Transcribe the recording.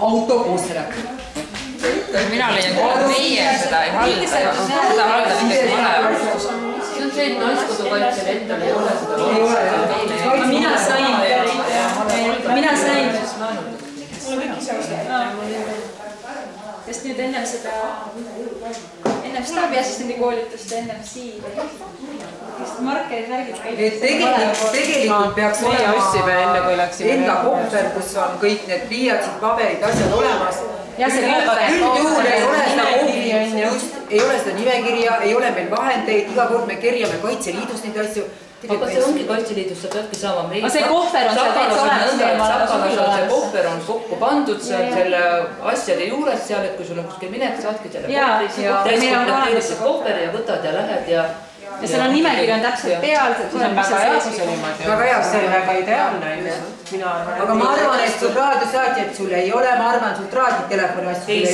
auto koosolek. Mina leian, et meie seda ei halda. Seda halda midagi vale. See on see, et naiskodukaitsel endal ei ole seda Mina sain. Sest nüüd ennem staabiassistendi koolitust ja ennem siin. Markerid värgid käib. Tegelikult peaks olema enda kohver, kus on kõik need pliiatsid, paberid, asjad olemas. Üldjuhul ei ole seda kohvi, ei ole seda nimekirja, ei ole meil vahendeid, iga kord me kerjame Kaitseliidust neid asju. Aga see ongi Kaitseliidus, sa peadki saama meil. Aga see kohver on seal täitsa olemas. See kohver on kokku pandud selle asjade juures seal, et kui sul on kuskil minek, saadki selle kohveri ja võtad ja lähed ja seal on nimekiri on täpselt peal. See on väga hea, kui see niimoodi on. See on väga ideaalne. Aga ma arvan, et sul raadiosaatjad sul ei ole, ma arvan, sul raadiotelefoni asju ei ole.